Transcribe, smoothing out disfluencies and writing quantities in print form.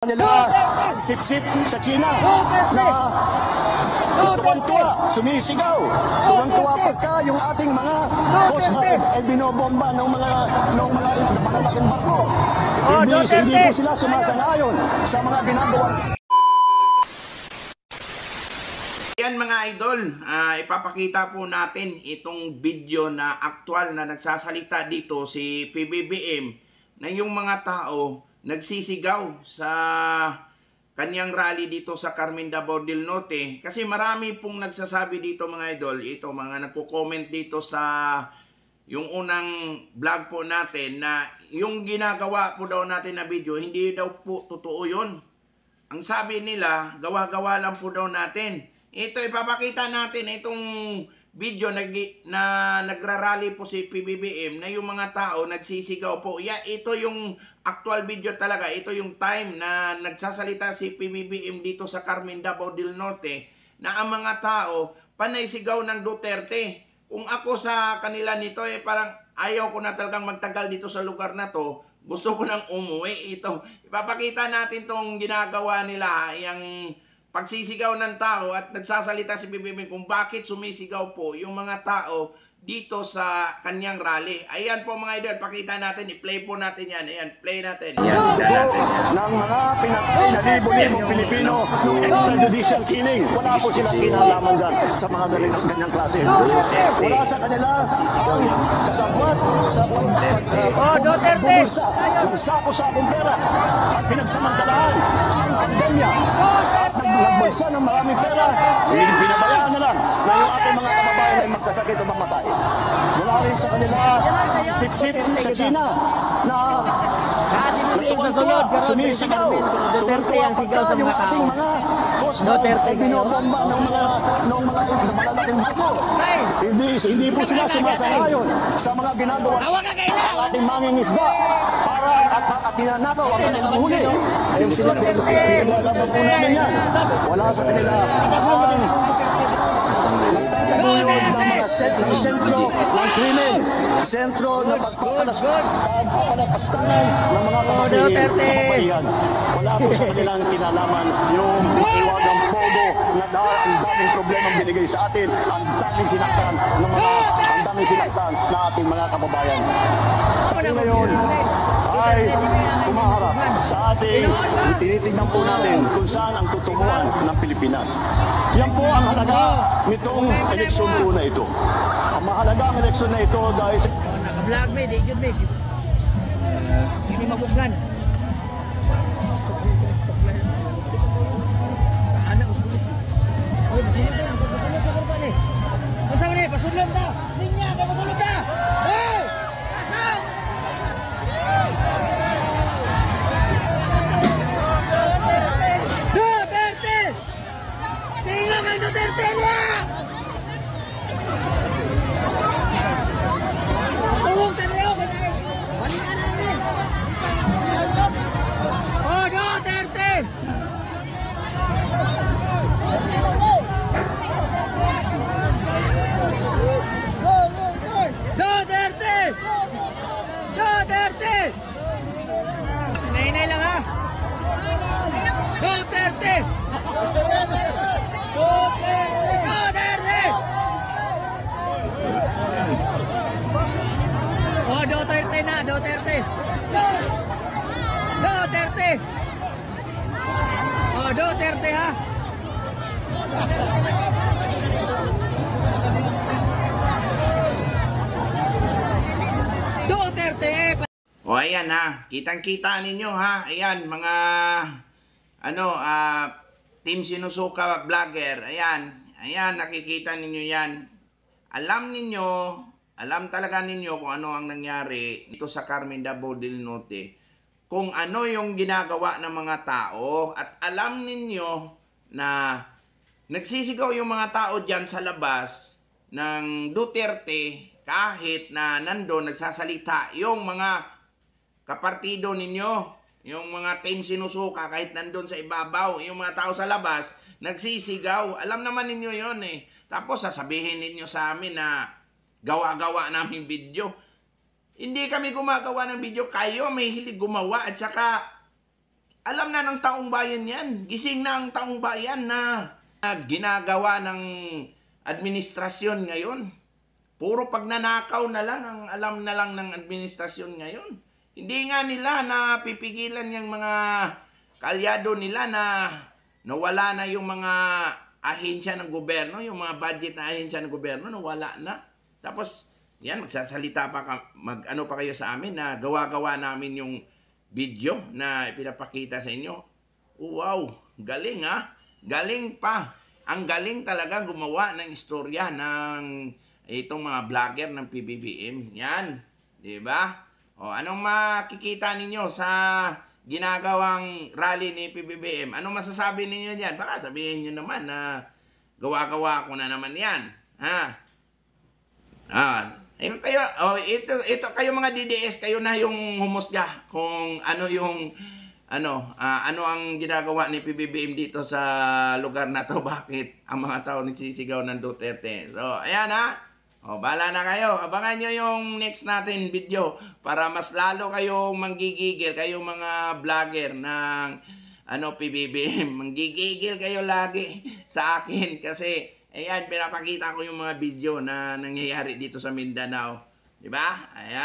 Nila sip-sip sa China na tuwang-tuwa, sumisigaw. Tuwang-tuwa pagka yung ating mga coast guard ay binobomba ng mga malalaking barko. Hindi po sila sumasang-ayon sa mga ginagawa. Yan mga idol, ipapakita po natin itong video na aktual na nagsasalita dito si PBBM na yung mga tao nagsisigaw sa kanyang rally dito sa Carmen Davao del Norte. Kasi marami pong nagsasabi dito mga idol, ito mga nagko-comment dito sa yung unang vlog po natin na yung ginagawa po daw natin na video, hindi daw po totoo yun. Ang sabi nila, gawa-gawa lang po daw natin. Ito ipapakita natin itong video na nagrarally po si PBBM na yung mga tao nagsisigaw po. Ito yung actual video talaga. Ito yung time na nagsasalita si PBBM dito sa Carmen Davao del Norte na ang mga tao panay sigaw ng Duterte. Kung ako sa kanila nito parang ayaw ko na talagang magtagal dito sa lugar na to. Gusto ko nang umuwi. Ito ipapakita natin tong ginagawa nila, yung pagsisigaw ng tao at nagsasalita si PBBM kung bakit sumisigaw po yung mga tao dito sa kanyang rally. Ayan po mga idol, pakita natin, i-play po natin yan. Ayan, play natin. Yan, ng mga pinatay na libo-libong Pilipino ng extrajudicial killing. Wala po silang kinalaman dyan sa mga ganyang klase. Wala sa kanila ang kasabwat sa pagbubulsa ng sako-sakong pera at pinagsamantalahan ang pandemya at nagbulsa ng maraming pera. Pinabayaan na lang na yung ating mga kababayan ay magkasakit o mamatay. Mula rin sa kanila sip-sip sa China na tuwang-tuwa, sumisigaw. Tuwang-tuwa pagka yung ating mga coast guard ay binobomba ng mga malalaking barko. Hindi po sila sumasang-ayon sa mga ginagawa ng ating mangingisda para at ninanakaw ang kanilang huli. Yung sila pinaglaban po namin yan. Wala sa kanila ang nagtataguyod ng mga sentro ng krimen, sentro ng pagpapalapastanan ng mga kababaihan. Wala po sa kanilang kinalaman yung iwagang pogo na ang daming problemang binigay sa atin, ang daming sinaktan na ating mga kababayan. Tayo ngayon ay kumaharap sa ating tinitignan po natin kung saan ang tutunguhan ng Pilipinas. Yan po ang halaga nitong eleksyon po na ito. Ang mahalaga ang eleksyon na ito, guys. Naka-vlog me, di good me. Hindi mabuggan. Anak ko sulit. Oh, begini ko lang. Pagpapalot ni. Pasama ni, pasudlan ta. Linya, pagpapalot ta. Hey! Asan? Duterte! Tingnan ang Duterte niya! Tungong tayo! Balikan natin! Oh, Duterte! Duterte! Duterte! Nainay lang ha! Duterte! Duterte! Oh, Duterte na, Duterte! Duterte! Oh, Duterte ha! Duterte! O ayan ha, kitang-kita ninyo ha. Ayan mga Team Sinusuka vlogger. Ayan nakikita ninyo yan. Alam talaga ninyo kung ano ang nangyari dito sa Carmen Davao del Norte. Kung ano yung ginagawa ng mga tao at alam ninyo na nagsisigaw yung mga tao dyan sa labas ng Duterte kahit na nandun nagsasalita yung mga kapartido ninyo, yung mga Team Sinusuka kahit nandun sa ibabaw, yung mga tao sa labas nagsisigaw. Alam naman ninyo yon eh. Tapos sasabihin ninyo sa amin na gawa-gawa namin video. Hindi kami gumagawa ng video, kayo may hilig gumawa at saka Alam na ng taong bayan yan. Gising na ang taong bayan na ginagawa ng administrasyon ngayon. Puro pagnanakaw na lang ang alam na lang ng administrasyon ngayon. Hindi nga nila napipigilan yung mga kalyado nila na nawala na yung mga ahensya ng gobyerno, yung mga budget na ahensya ng gobyerno, nawala na. Tapos, yan, magsasalita pa, mag-ano pa kayo sa amin na gawa-gawa namin yung video na ipinapakita sa inyo. Wow, galing ha. Galing pa. Ang galing talaga gumawa ng istorya ng itong mga vlogger ng PBBM. Yan, di ba? O, anong makikita ninyo sa ginagawang rally ni PBBM? Anong masasabi ninyo diyan? Baka sabihin niyo naman na gawa-gawa ko na naman yan. Ha? Kayo, ito kayo mga DDS, kayo na yung humusga kung ano yung ano ang ginagawa ni PBBM dito sa lugar na to. Bakit ang mga tao nagsisigaw ng Duterte? So, ayan ha. O, bahala na kayo. Abangan nyo yung next natin video para mas lalo kayong manggigigil, kayong mga vlogger ng PBBM. Manggigigil kayo lagi sa akin kasi ayan, pinapakita ko yung mga video na nangyayari dito sa Mindanao. Diba? Ayan.